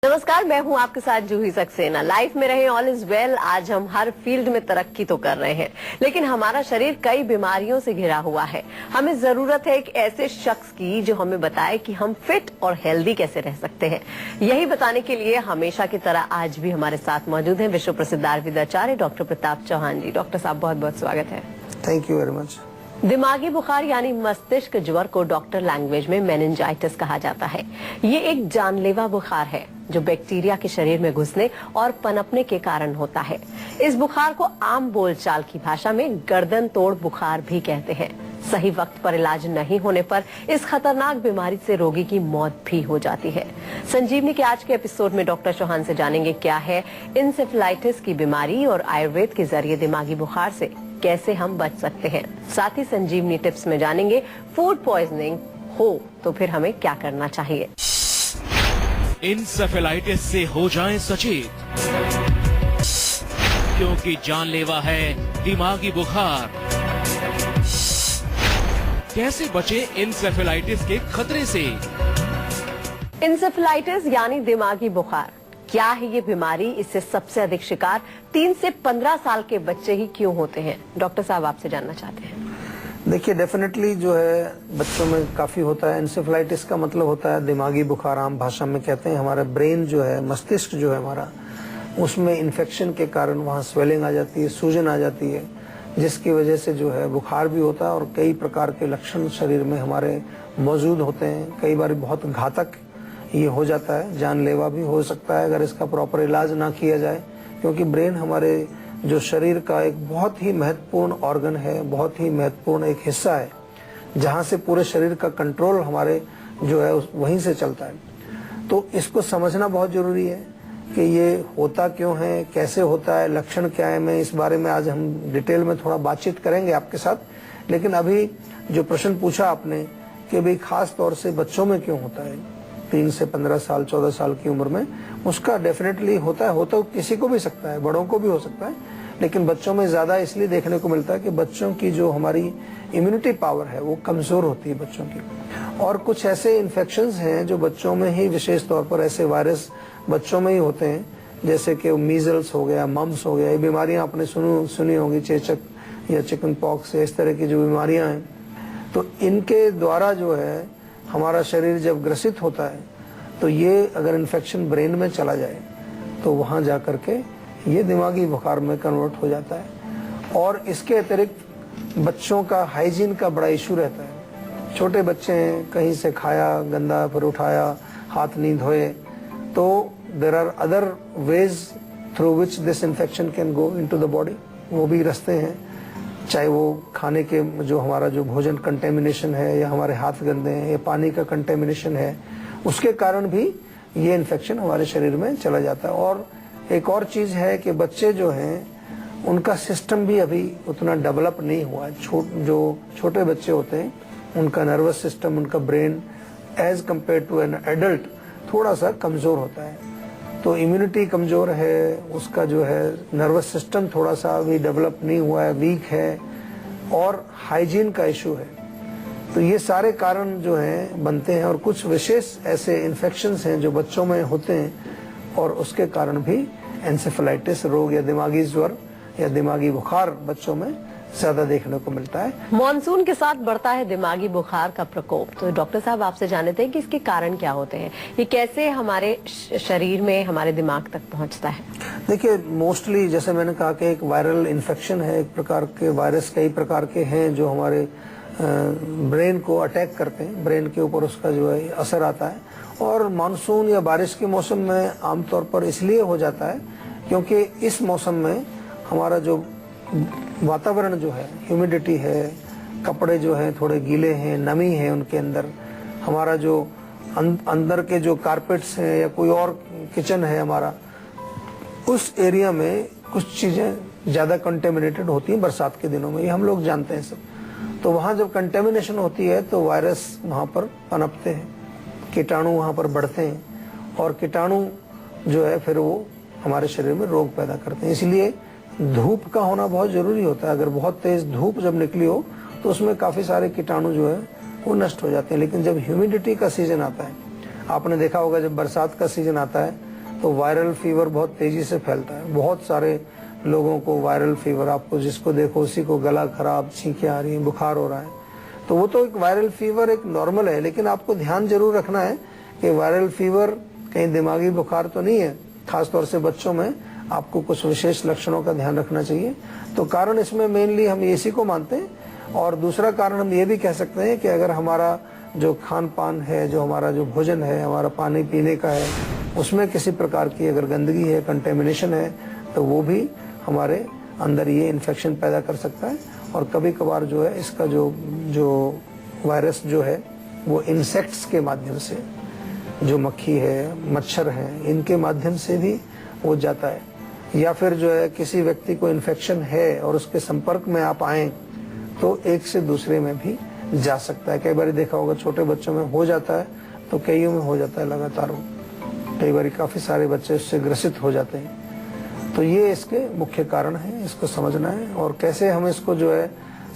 नमस्कार, मैं हूं आपके साथ जूही सक्सेना। लाइफ में रहे, ऑल इज वेल। आज हम हर फील्ड में तरक्की तो कर रहे हैं, लेकिन हमारा शरीर कई बीमारियों से घिरा हुआ है। हमें जरूरत है एक ऐसे शख्स की जो हमें बताए कि हम फिट और हेल्दी कैसे रह सकते हैं। यही बताने के लिए हमेशा की तरह आज भी हमारे साथ मौजूद हैं विश्व प्रसिद्ध आयुर्वेदाचार्य डॉक्टर प्रताप चौहान जी। डॉक्टर साहब, बहुत बहुत स्वागत है। Thank you very much. दिमागी बुखार यानी मस्तिष्क ज्वर को डॉक्टर लैंग्वेज में मेनिंजाइटिस कहा जाता है। ये एक जानलेवा बुखार है जो बैक्टीरिया के शरीर में घुसने और पनपने के कारण होता है। इस बुखार को आम बोलचाल की भाषा में गर्दन तोड़ बुखार भी कहते हैं। सही वक्त पर इलाज नहीं होने पर इस खतरनाक बीमारी से रोगी की मौत भी हो जाती है। संजीवनी के आज के एपिसोड में डॉक्टर चौहान से जानेंगे क्या है इंसेफेलाइटिस की बीमारी और आयुर्वेद के जरिए दिमागी बुखार से कैसे हम बच सकते हैं। साथ ही संजीवनी टिप्स में जानेंगे फूड पॉइजनिंग हो तो फिर हमें क्या करना चाहिए। इंसेफेलाइटिस से हो जाएं सचेत, क्योंकि जानलेवा है दिमागी बुखार। कैसे बचे इंसेफेलाइटिस के खतरे से। इंसेफेलाइटिस यानी दिमागी बुखार क्या है ये बीमारी? इससे सबसे अधिक शिकार 3 से 15 साल के बच्चे ही क्यों होते हैं? डॉक्टर साहब, आपसे जानना चाहते हैं। देखिए, डेफिनेटली जो है बच्चों में काफी होता है। इंसेफेलाइटिस का मतलब होता है दिमागी बुखार, आम भाषा में कहते हैं। हमारा ब्रेन जो है, मस्तिष्क जो है हमारा, उसमें इन्फेक्शन के कारण वहाँ स्वेलिंग आ जाती है, सूजन आ जाती है, जिसकी वजह से जो है बुखार भी होता है और कई प्रकार के लक्षण शरीर में हमारे मौजूद होते हैं। कई बार बहुत घातक ये हो जाता है, जानलेवा भी हो सकता है अगर इसका प्रॉपर इलाज ना किया जाए, क्योंकि ब्रेन हमारे जो शरीर का एक बहुत ही महत्वपूर्ण ऑर्गन है, बहुत ही महत्वपूर्ण एक हिस्सा है, जहां से पूरे शरीर का कंट्रोल हमारे जो है वहीं से चलता है। तो इसको समझना बहुत जरूरी है कि ये होता क्यों है, कैसे होता है, लक्षण क्या है। मैं इस बारे में आज हम डिटेल में थोड़ा बातचीत करेंगे आपके साथ। लेकिन अभी जो प्रश्न पूछा आपने कि भाई खास तौर से बच्चों में क्यों होता है 3 से 15 साल 14 साल की उम्र में, उसका डेफिनेटली होता है किसी को भी सकता है, बड़ों को भी हो सकता है, लेकिन बच्चों में ज्यादा इसलिए देखने को मिलता है कि बच्चों की जो हमारी इम्यूनिटी पावर है वो कमजोर होती है बच्चों की। और कुछ ऐसे इन्फेक्शंस हैं जो बच्चों में ही, विशेष तौर पर ऐसे वायरस बच्चों में ही होते हैं, जैसे कि मीजल्स हो गया, मम्स हो गया। ये बीमारियां आपने सुनी होंगी, चेचक या चिकन पॉक्स, इस तरह की जो बीमारियां हैं, तो इनके द्वारा जो है हमारा शरीर जब ग्रसित होता है तो ये अगर इन्फेक्शन ब्रेन में चला जाए तो वहां जाकर के ये दिमागी बुखार में कन्वर्ट हो जाता है। और इसके अतिरिक्त बच्चों का हाइजीन का बड़ा इशू रहता है। छोटे बच्चे हैं, कहीं से खाया गंदा, फिर उठाया, हाथ नहीं धोए, तो there are other ways through which this infection can go into the body. वो भी रास्ते हैं, चाहे वो खाने के जो हमारा जो भोजन कंटेमिनेशन है, या हमारे हाथ गंदे हैं, या पानी का कंटेमिनेशन है, उसके कारण भी ये इन्फेक्शन हमारे शरीर में चला जाता है। और एक और चीज है कि बच्चे जो हैं उनका सिस्टम भी अभी उतना डेवलप नहीं हुआ है। जो छोटे बच्चे होते हैं उनका नर्वस सिस्टम, उनका brain as compare to an adult थोड़ा सा कमजोर होता है। तो इम्यूनिटी कमजोर है, उसका जो है नर्वस सिस्टम थोड़ा सा अभी डेवलप नहीं हुआ है, वीक है, और हाइजीन का इशू है। तो ये सारे कारण जो हैं बनते हैं। और कुछ विशेष ऐसे इन्फेक्शंस हैं जो बच्चों में होते हैं, और उसके कारण भी एंसेफेलाइटिस रोग या दिमागी ज्वर या दिमागी बुखार बच्चों में ज्यादा देखने को मिलता है। मॉनसून के साथ बढ़ता है दिमागी बुखार का प्रकोप। तो डॉक्टर साहब, आपसे जानते हैं कि इसके कारण क्या होते हैं, ये कैसे हमारे शरीर में, हमारे दिमाग तक पहुंचता है? देखिए, मोस्टली जैसे मैंने कहा कि एक वायरल इन्फेक्शन है, एक प्रकार के वायरस कई प्रकार के हैं जो हमारे ब्रेन को अटैक करते हैं, ब्रेन के ऊपर उसका जो है असर आता है। और मानसून या बारिश के मौसम में आमतौर पर इसलिए हो जाता है क्योंकि इस मौसम में हमारा जो वातावरण जो है, ह्यूमिडिटी है, कपड़े जो हैं थोड़े गीले हैं, नमी है उनके अंदर, हमारा जो अंदर के जो कारपेट्स हैं या कोई और किचन है हमारा, उस एरिया में कुछ चीजें ज्यादा कंटेमिनेटेड होती हैं बरसात के दिनों में, ये हम लोग जानते हैं सब। तो वहां जब कंटेमिनेशन होती है तो वायरस वहां पर पनपते हैं, कीटाणु वहां पर बढ़ते हैं, और कीटाणु जो है फिर वो हमारे शरीर में रोग पैदा करते हैं। इसलिए धूप का होना बहुत जरूरी होता है। अगर बहुत तेज धूप जब निकली हो तो उसमें काफी सारे कीटाणु जो है वो नष्ट हो जाते हैं। लेकिन जब ह्यूमिडिटी का सीजन आता है, आपने देखा होगा जब बरसात का सीजन आता है तो वायरल फीवर बहुत तेजी से फैलता है। बहुत सारे लोगों को वायरल फीवर, आपको जिसको देखो उसी को गला खराब, छींकें आ रही हैं, बुखार हो रहा है। तो वो तो एक वायरल फीवर एक नॉर्मल है, लेकिन आपको ध्यान जरूर रखना है कि वायरल फीवर कहीं दिमागी बुखार तो नहीं है। खासतौर से बच्चों में आपको कुछ विशेष लक्षणों का ध्यान रखना चाहिए। तो कारण इसमें मेनली हम इसी को मानते हैं। और दूसरा कारण हम ये भी कह सकते हैं कि अगर हमारा जो खान पान है, जो हमारा जो भोजन है, हमारा पानी पीने का है, उसमें किसी प्रकार की अगर गंदगी है, कंटेमिनेशन है, तो वो भी हमारे अंदर ये इन्फेक्शन पैदा कर सकता है। और कभी कभार जो है इसका जो वायरस जो है वो इंसेक्ट्स के माध्यम से, जो मक्खी है, मच्छर है, इनके माध्यम से भी हो जाता है। या फिर जो है किसी व्यक्ति को इन्फेक्शन है और उसके संपर्क में आप आए तो एक से दूसरे में भी जा सकता है। कई बार देखा होगा छोटे बच्चों में हो जाता है तो कईयों में हो जाता है लगातार। कई बार काफी सारे बच्चे उससे ग्रसित हो जाते हैं। तो ये इसके मुख्य कारण है, इसको समझना है और कैसे हम इसको जो है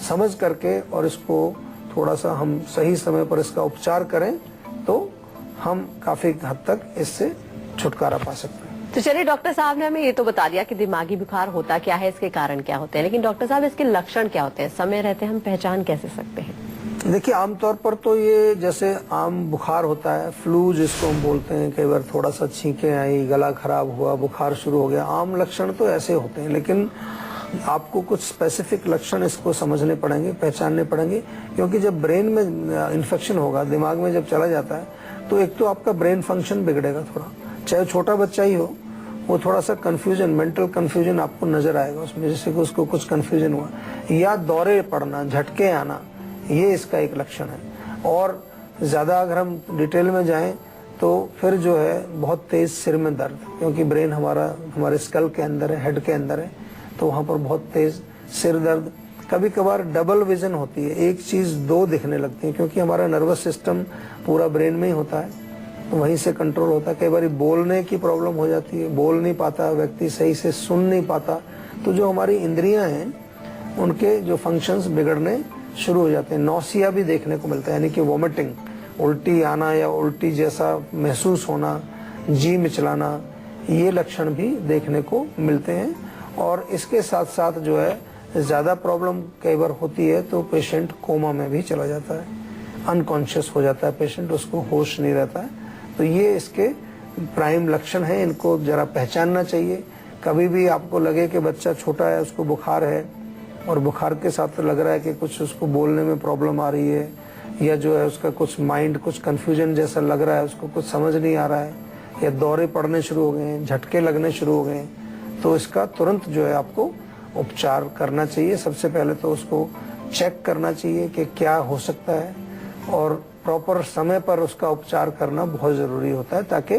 समझ करके और इसको थोड़ा सा हम सही समय पर इसका उपचार करें तो हम काफी हद तक इससे छुटकारा पा सकते हैं। तो चलिए डॉक्टर साहब ने हमें ये तो बता दिया कि दिमागी बुखार होता क्या है, इसके कारण क्या होते हैं, लेकिन डॉक्टर साहब इसके लक्षण क्या होते हैं, समय रहते हम पहचान कैसे सकते हैं? देखिए, आमतौर पर तो ये जैसे आम बुखार होता है, फ्लू जिसको हम बोलते हैं, कई बार थोड़ा सा छींकें आई, गला खराब हुआ, बुखार शुरू हो गया, आम लक्षण तो ऐसे होते हैं। लेकिन आपको कुछ स्पेसिफिक लक्षण इसको समझने पड़ेंगे, पहचानने पड़ेंगे, क्योंकि जब ब्रेन में इन्फेक्शन होगा, दिमाग में जब चला जाता है तो एक तो आपका ब्रेन फंक्शन बिगड़ेगा थोड़ा। चाहे छोटा बच्चा ही हो, वो थोड़ा सा कंफ्यूजन, मेंटल कंफ्यूजन आपको नजर आएगा उसमें, जैसे कि उसको कुछ कंफ्यूजन हुआ, या दौरे पड़ना, झटके आना, ये इसका एक लक्षण है। और ज्यादा अगर हम डिटेल में जाएं तो फिर जो है बहुत तेज सिर में दर्द, क्योंकि ब्रेन हमारे स्कल के अंदर है, हेड के अंदर है, तो वहां पर बहुत तेज सिर दर्द। कभी कभार डबल विजन होती है, एक चीज दो दिखने लगती है, क्योंकि हमारा नर्वस सिस्टम पूरा ब्रेन में ही होता है, तो वहीं से कंट्रोल होता है। कई बार बोलने की प्रॉब्लम हो जाती है, बोल नहीं पाता व्यक्ति, सही से सुन नहीं पाता, तो जो हमारी इंद्रियां हैं उनके जो फंक्शंस बिगड़ने शुरू हो जाते हैं। नौसिया भी देखने को मिलता है, यानी कि वॉमिटिंग, उल्टी आना या उल्टी जैसा महसूस होना, जी मिचलाना, ये लक्षण भी देखने को मिलते हैं। और इसके साथ साथ जो है ज्यादा प्रॉब्लम कई बार होती है तो पेशेंट कोमा में भी चला जाता है, अनकॉन्शियस हो जाता है पेशेंट, उसको होश नहीं रहता है। तो ये इसके प्राइम लक्षण है, इनको जरा पहचानना चाहिए। कभी भी आपको लगे कि बच्चा छोटा है, उसको बुखार है और बुखार के साथ लग रहा है कि कुछ उसको बोलने में प्रॉब्लम आ रही है, या जो है उसका कुछ माइंड कुछ कंफ्यूजन जैसा लग रहा है, उसको कुछ समझ नहीं आ रहा है, या दौरे पड़ने शुरू हो गए हैं, झटके लगने शुरू हो गए हैं, तो इसका तुरंत जो है आपको उपचार करना चाहिए। सबसे पहले तो उसको चेक करना चाहिए कि क्या हो सकता है, और प्रॉपर समय पर उसका उपचार करना बहुत जरूरी होता है, ताकि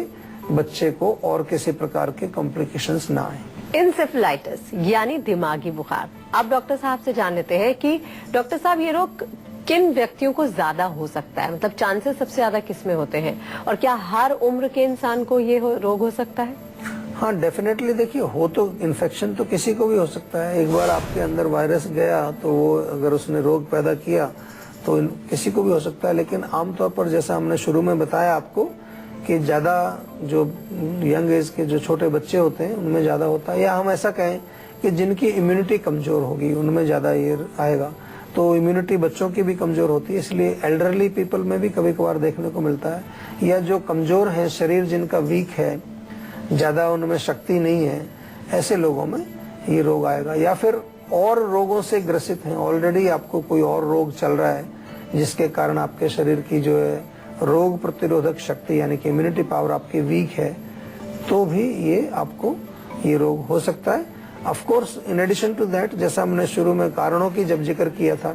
बच्चे को और किसी प्रकार के कॉम्प्लिकेशंस ना आए। इंसेफेलाइटिस यानी दिमागी बुखार, अब डॉक्टर साहब से जान लेते हैं कि डॉक्टर साहब ये रोग किन व्यक्तियों को ज्यादा हो सकता है, मतलब चांसेस सबसे ज्यादा किस में होते हैं, और क्या हर उम्र के इंसान को ये रोग हो सकता है? हाँ, डेफिनेटली। देखिए, हो तो इन्फेक्शन तो किसी को भी हो सकता है। एक बार आपके अंदर वायरस गया तो वो अगर उसने रोग पैदा किया तो किसी को भी हो सकता है। लेकिन आमतौर पर जैसा हमने शुरू में बताया आपको कि ज्यादा जो यंग एज के जो छोटे बच्चे होते हैं उनमें ज्यादा होता है, या हम ऐसा कहें कि जिनकी इम्यूनिटी कमजोर होगी उनमें ज्यादा ये आएगा। तो इम्यूनिटी बच्चों की भी कमजोर होती है, इसलिए एल्डरली पीपल में भी कभी कभार देखने को मिलता है, या जो कमजोर है, शरीर जिनका वीक है, ज्यादा उनमें शक्ति नहीं है, ऐसे लोगों में ये रोग आएगा। या फिर और रोगों से ग्रसित हैं, ऑलरेडी आपको कोई और रोग चल रहा है जिसके कारण आपके शरीर की जो है रोग प्रतिरोधक शक्ति यानी कि इम्यूनिटी पावर आपकी वीक है, तो भी ये आपको ये रोग हो सकता है। Of course in addition to that, जैसा हमने शुरू में कारणों की जब जिक्र किया था,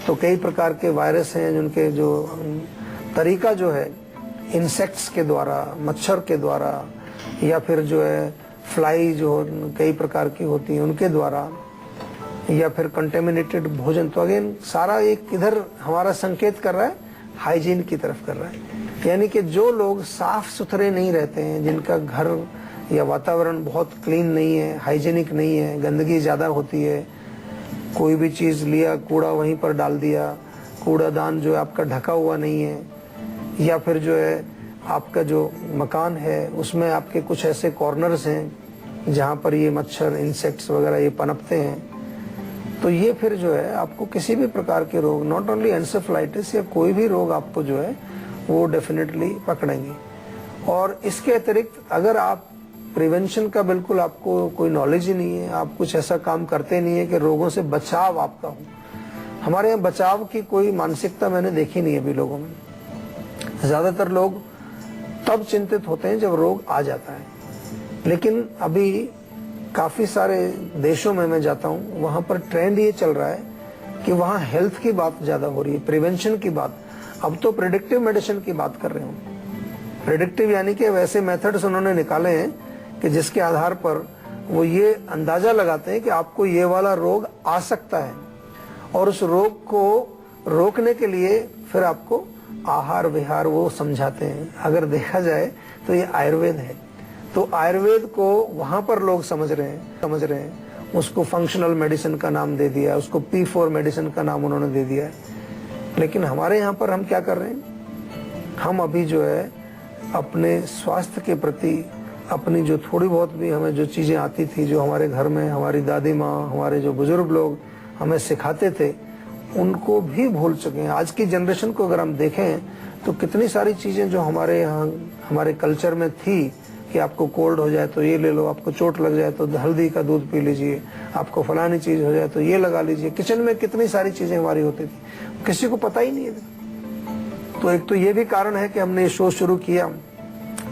तो कई प्रकार के वायरस हैं जिनके जो तरीका जो है इंसेक्ट्स के द्वारा, मच्छर के द्वारा, या फिर जो है फ्लाई जो कई प्रकार की होती है उनके द्वारा, या फिर कंटेमिनेटेड भोजन। तो अगेन सारा एक इधर हमारा संकेत कर रहा है हाइजीन की तरफ कर रहा है, यानी कि जो लोग साफ सुथरे नहीं रहते हैं, जिनका घर या वातावरण बहुत क्लीन नहीं है, हाइजीनिक नहीं है, गंदगी ज्यादा होती है, कोई भी चीज लिया कूड़ा वहीं पर डाल दिया, कूड़ादान जो है आपका ढका हुआ नहीं है, या फिर जो है आपका जो मकान है उसमें आपके कुछ ऐसे कॉर्नर्स हैं जहाँ पर ये मच्छर, इंसेक्ट्स वगैरह ये पनपते हैं, तो ये फिर जो है आपको किसी भी प्रकार के रोग, नॉट ओनली एंसेफेलाइटिस या कोई भी रोग आपको जो है वो डेफिनेटली पकड़ेंगे। और इसके अतिरिक्त अगर आप प्रिवेंशन का बिल्कुल आपको कोई नॉलेज ही नहीं है, आप कुछ ऐसा काम करते नहीं है कि रोगों से बचाव आपका हो, हमारे यहाँ बचाव की कोई मानसिकता मैंने देखी नहीं है अभी लोगों में। ज्यादातर लोग तब चिंतित होते हैं जब रोग आ जाता है, लेकिन अभी काफी सारे देशों में मैं जाता हूँ, वहां पर ट्रेंड ये चल रहा है कि वहाँ हेल्थ की बात ज्यादा हो रही है, प्रिवेंशन की बात। अब तो प्रिडिक्टिव मेडिसिन की बात कर रहे हूँ। प्रिडिक्टिव यानी कि वैसे मेथड्स उन्होंने निकाले हैं कि जिसके आधार पर वो ये अंदाजा लगाते हैं कि आपको ये वाला रोग आ सकता है, और उस रोग को रोकने के लिए फिर आपको आहार विहार वो समझाते हैं। अगर देखा जाए तो ये आयुर्वेद है, तो आयुर्वेद को वहां पर लोग समझ रहे हैं, उसको फंक्शनल मेडिसिन का नाम दे दिया, उसको P4 मेडिसिन का नाम उन्होंने दे दिया है। लेकिन हमारे यहाँ पर हम क्या कर रहे हैं, हम अभी जो है अपने स्वास्थ्य के प्रति अपनी जो थोड़ी बहुत भी हमें जो चीजें आती थी, जो हमारे घर में हमारी दादी माँ, हमारे जो बुजुर्ग लोग हमें सिखाते थे, उनको भी भूल चुके हैं। आज की जनरेशन को अगर हम देखें तो कितनी सारी चीजें जो हमारे यहाँ हमारे कल्चर में थी कि आपको कोल्ड हो जाए तो ये ले लो, आपको चोट लग जाए तो हल्दी का दूध पी लीजिए, आपको फलानी चीज हो जाए तो ये लगा लीजिए। किचन में कितनी सारी चीजें हमारी होती थी, किसी को पता ही नहीं है। तो एक तो ये भी कारण है कि हमने ये शो शुरू किया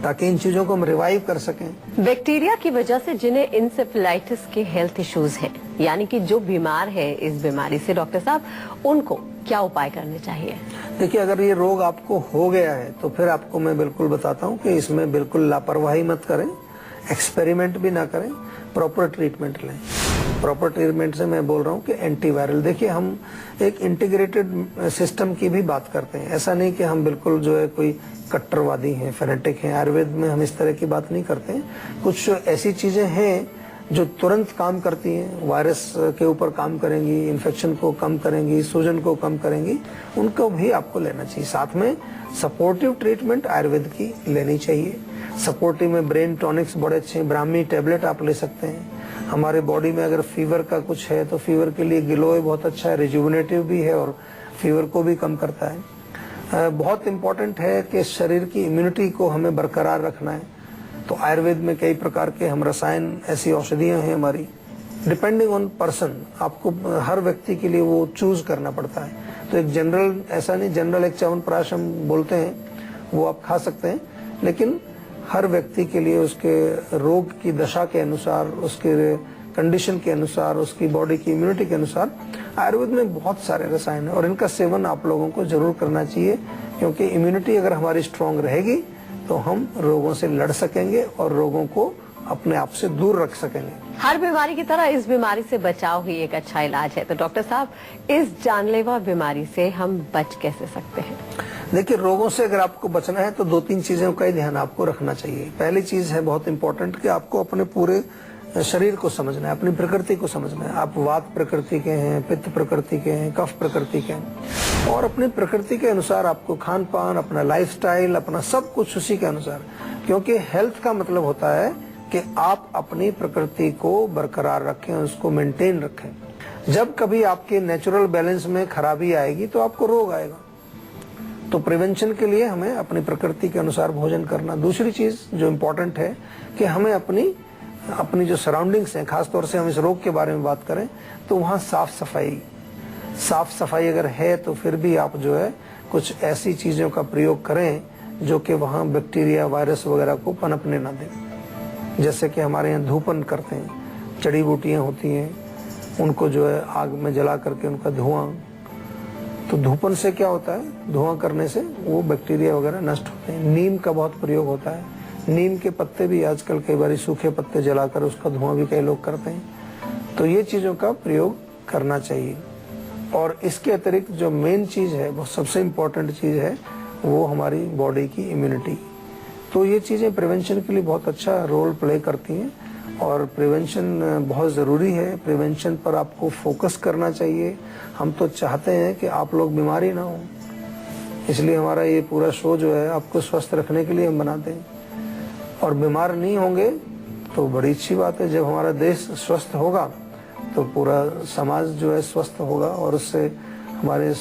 ताकि इन चीजों को हम रिवाइव कर सकें। बैक्टीरिया की वजह से जिन्हें इंसेफेलाइटिस के हेल्थ इश्यूज हैं, यानी कि जो बीमार है इस बीमारी से, डॉक्टर साहब उनको क्या उपाय करने चाहिए? देखिए, अगर ये रोग आपको हो गया है तो फिर आपको मैं बिल्कुल बताता हूँ कि इसमें बिल्कुल लापरवाही मत करें, एक्सपेरिमेंट भी ना करें, प्रॉपर ट्रीटमेंट लें। प्रॉपर ट्रीटमेंट से मैं बोल रहा हूँ कि एंटीवायरल। देखिए, हम एक इंटीग्रेटेड सिस्टम की भी बात करते हैं, ऐसा नहीं कि हम बिल्कुल जो है कोई कट्टरवादी हैं, फेनेटिक हैं। आयुर्वेद में हम इस तरह की बात नहीं करते हैं। कुछ ऐसी चीजें हैं जो तुरंत काम करती हैं, वायरस के ऊपर काम करेंगी, इन्फेक्शन को कम करेंगी, सूजन को कम करेंगी, उनको भी आपको लेना चाहिए। साथ में सपोर्टिव ट्रीटमेंट आयुर्वेद की लेनी चाहिए। सपोर्टिव में ब्रेन टॉनिक्स बड़े अच्छे हैं, ब्राह्मी टैबलेट आप ले सकते हैं। हमारे बॉडी में अगर फीवर का कुछ है तो फीवर के लिए गिलोय बहुत अच्छा है, रिजुविनेटिव भी है और फीवर को भी कम करता है। बहुत इंपॉर्टेंट है कि शरीर की इम्यूनिटी को हमें बरकरार रखना है, तो आयुर्वेद में कई प्रकार के हम रसायन, ऐसी औषधियां हैं हमारी, डिपेंडिंग ऑन पर्सन, आपको हर व्यक्ति के लिए वो चूज करना पड़ता है। तो एक जनरल ऐसा नहीं, जनरल एक च्यवनप्राश हम बोलते हैं वो आप खा सकते हैं, लेकिन हर व्यक्ति के लिए उसके रोग की दशा के अनुसार, उसके कंडीशन के अनुसार, उसकी बॉडी की इम्यूनिटी के अनुसार आयुर्वेद में बहुत सारे रसायन है और इनका सेवन आप लोगों को जरूर करना चाहिए, क्योंकि इम्यूनिटी अगर हमारी स्ट्रांग रहेगी तो हम रोगों से लड़ सकेंगे और रोगों को अपने आप से दूर रख सकेंगे। हर बीमारी की तरह इस बीमारी से बचाव ही एक अच्छा इलाज है। तो डॉक्टर साहब, इस जानलेवा बीमारी से हम बच कैसे सकते हैं? देखिए, रोगों से अगर आपको बचना है तो 2-3 चीजों का ही ध्यान आपको रखना चाहिए। पहली चीज है बहुत इंपॉर्टेंट कि आपको अपने पूरे शरीर को समझना है, अपनी प्रकृति को समझना है। आप वात प्रकृति के हैं, पित्त प्रकृति के हैं, कफ प्रकृति के हैं, और अपनी प्रकृति के अनुसार आपको खान पान, अपना लाइफस्टाइल, अपना सब कुछ उसी के अनुसार, क्योंकि हेल्थ का मतलब होता है कि आप अपनी प्रकृति को बरकरार रखें, उसको मेंटेन रखें। जब कभी आपके नेचुरल बैलेंस में खराबी आएगी तो आपको रोग आएगा। तो प्रिवेंशन के लिए हमें अपनी प्रकृति के अनुसार भोजन करना। दूसरी चीज जो इम्पोर्टेंट है कि हमें अपनी जो सराउंडिंग्स हैं, खासतौर से हम इस रोग के बारे में बात करें तो वहाँ साफ सफाई अगर है तो फिर भी आप जो है कुछ ऐसी चीजों का प्रयोग करें जो कि वहाँ बैक्टीरिया, वायरस वगैरह को पनपने ना दें। जैसे कि हमारे यहाँ धूपन करते हैं, जड़ी बूटियाँ होती हैं, उनको जो है आग में जला करके उनका धुआं, तो धूपन से क्या होता है, धुआं करने से वो बैक्टीरिया वगैरह नष्ट होते हैं। नीम का बहुत प्रयोग होता है, नीम के पत्ते भी आजकल कई बार सूखे पत्ते जलाकर उसका धुआं भी कई लोग करते हैं। तो ये चीजों का प्रयोग करना चाहिए। और इसके अतिरिक्त जो मेन चीज है, वो सबसे इम्पोर्टेंट चीज है, वो हमारी बॉडी की इम्यूनिटी। तो ये चीजें प्रिवेंशन के लिए बहुत अच्छा रोल प्ले करती हैं और प्रिवेंशन बहुत जरूरी है। प्रिवेंशन पर आपको फोकस करना चाहिए। हम तो चाहते हैं कि आप लोग बीमारी ना हो, इसलिए हमारा ये पूरा शो जो है आपको स्वस्थ रखने के लिए हम बनाते हैं। और बीमार नहीं होंगे तो बड़ी अच्छी बात है। जब हमारा देश स्वस्थ होगा तो पूरा समाज जो है स्वस्थ होगा और उससे हमारे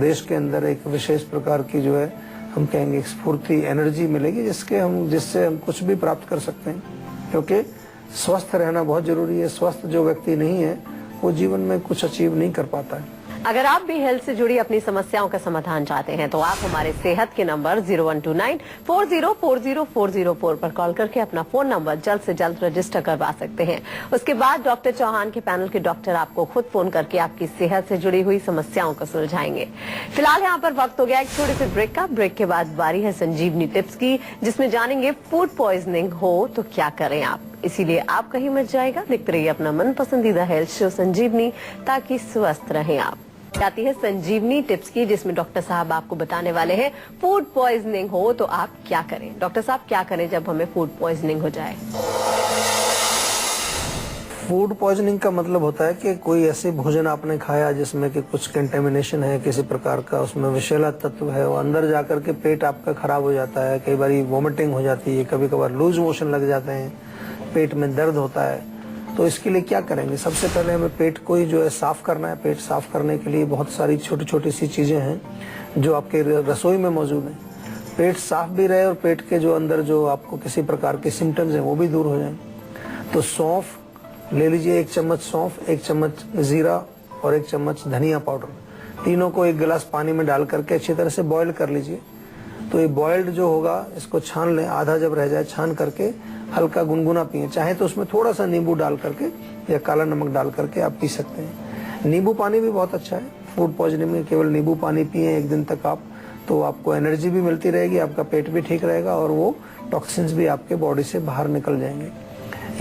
देश के अंदर एक विशेष प्रकार की जो है हम कहेंगे स्फूर्ति, एनर्जी मिलेगी जिससे हम कुछ भी प्राप्त कर सकते हैं। क्योंकि स्वस्थ रहना बहुत जरूरी है। स्वस्थ जो व्यक्ति नहीं है वो जीवन में कुछ अचीव नहीं कर पाता है। अगर आप भी हेल्थ से जुड़ी अपनी समस्याओं का समाधान चाहते हैं तो आप हमारे सेहत के नंबर 0129404004 पर कॉल करके अपना फोन नंबर जल्द से जल्द रजिस्टर करवा सकते हैं। उसके बाद डॉक्टर चौहान के पैनल के डॉक्टर आपको खुद फोन करके आपकी सेहत से जुड़ी हुई समस्याओं को सुलझाएंगे। फिलहाल यहाँ पर वक्त हो गया एक छोटे से ब्रेक का। ब्रेक के बाद बारी है संजीवनी टिप्स की, जिसमें जानेंगे फूड पॉइजनिंग हो तो क्या करें आप। इसीलिए आप कहीं मत जाएगा, देखते रहिए अपना मन पसंदीदा हेल्थ शो संजीवनी, ताकि स्वस्थ रहें आप। आती है संजीवनी टिप्स की, जिसमें डॉक्टर साहब आपको बताने वाले हैं फूड पॉइजनिंग हो तो आप क्या करें। डॉक्टर साहब क्या करें जब हमें फूड पॉइजनिंग हो जाए? फूड पॉइजनिंग का मतलब होता है कि कोई ऐसे भोजन आपने खाया जिसमें कि कुछ कंटेमिनेशन है, किसी प्रकार का उसमें विषैला तत्व है, वो अंदर जाकर के पेट आपका खराब हो जाता है। कई बार वोमिटिंग हो जाती है, कभी कभार लूज मोशन लग जाते हैं, पेट में दर्द होता है। तो इसके लिए क्या करेंगे? सबसे पहले हमें पेट को ही जो है साफ करना है। पेट साफ करने के लिए बहुत सारी छोटी छोटी सी चीजें हैं जो आपके रसोई में मौजूद हैं। पेट साफ भी रहे और पेट के जो अंदर जो आपको किसी प्रकार के सिम्टम्स हैं वो भी दूर हो जाएं। तो सौंफ ले लीजिए, 1 चम्मच सौंफ, 1 चम्मच जीरा और 1 चम्मच धनिया पाउडर, तीनों को 1 गिलास पानी में डाल करके अच्छी तरह से बॉईल कर लीजिए। तो ये बॉइल्ड जो होगा इसको छान लें, आधा जब रह जाए छान करके हल्का गुनगुना पिए। चाहे तो उसमें थोड़ा सा नींबू डाल करके या काला नमक डाल करके आप पी सकते हैं। नींबू पानी भी बहुत अच्छा है फूड पॉइजनिंग में। केवल नींबू पानी पिए 1 दिन तक आप, तो आपको एनर्जी भी मिलती रहेगी, आपका पेट भी ठीक रहेगा और वो टॉक्सिन्स भी आपके बॉडी से बाहर निकल जाएंगे।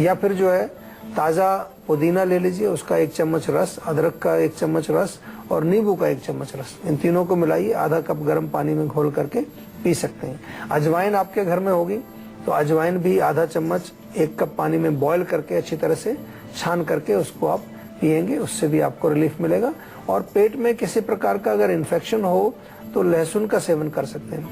या फिर जो है ताज़ा पुदीना ले लीजिए, उसका 1 चम्मच रस, अदरक का 1 चम्मच रस और नींबू का 1 चम्मच रस, इन तीनों को मिलाइए, आधा कप गर्म पानी में घोल करके पी सकते हैं। अजवाइन आपके घर में होगी तो अजवाइन भी आधा चम्मच 1 कप पानी में बॉईल करके अच्छी तरह से छान करके उसको आप पिएंगे, उससे भी आपको रिलीफ मिलेगा। और पेट में किसी प्रकार का अगर इन्फेक्शन हो तो लहसुन का सेवन कर सकते हैं।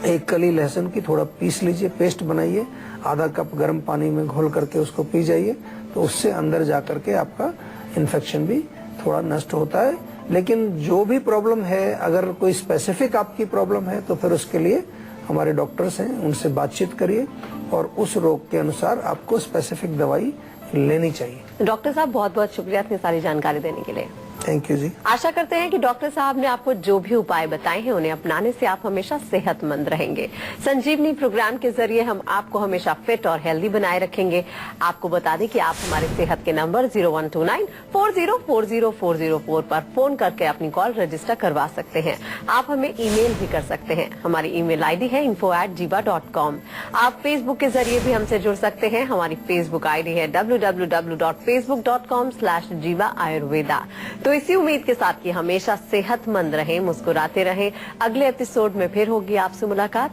1 कली लहसुन की थोड़ा पीस लीजिए, पेस्ट बनाइए, आधा कप गर्म पानी में घोल करके उसको पी जाइए, तो उससे अंदर जा करके आपका इन्फेक्शन भी थोड़ा नष्ट होता है। लेकिन जो भी प्रॉब्लम है, अगर कोई स्पेसिफिक आपकी प्रॉब्लम है तो फिर उसके लिए हमारे डॉक्टर्स हैं, उनसे बातचीत करिए और उस रोग के अनुसार आपको स्पेसिफिक दवाई लेनी चाहिए। डॉक्टर साहब बहुत बहुत शुक्रिया इतनी सारी जानकारी देने के लिए। थैंक यू जी। आशा करते हैं कि डॉक्टर साहब ने आपको जो भी उपाय बताए हैं उन्हें अपनाने से आप हमेशा सेहतमंद रहेंगे। संजीवनी प्रोग्राम के जरिए हम आपको हमेशा फिट और हेल्दी बनाए रखेंगे। आपको बता दें कि आप हमारे सेहत के नंबर 0129404004 पर फोन करके अपनी कॉल रजिस्टर करवा सकते हैं। आप हमें ईमेल भी कर सकते हैं। हमारी ईमेल आईडी है info@jiva.com। आप फेसबुक के जरिए भी हमसे जुड़ सकते हैं। हमारी फेसबुक आईडी है www.facebook.com/jiva ayurveda। तो इसी उम्मीद के साथ कि हमेशा सेहतमंद रहें, मुस्कुराते रहें। अगले एपिसोड में फिर होगी आपसे मुलाकात।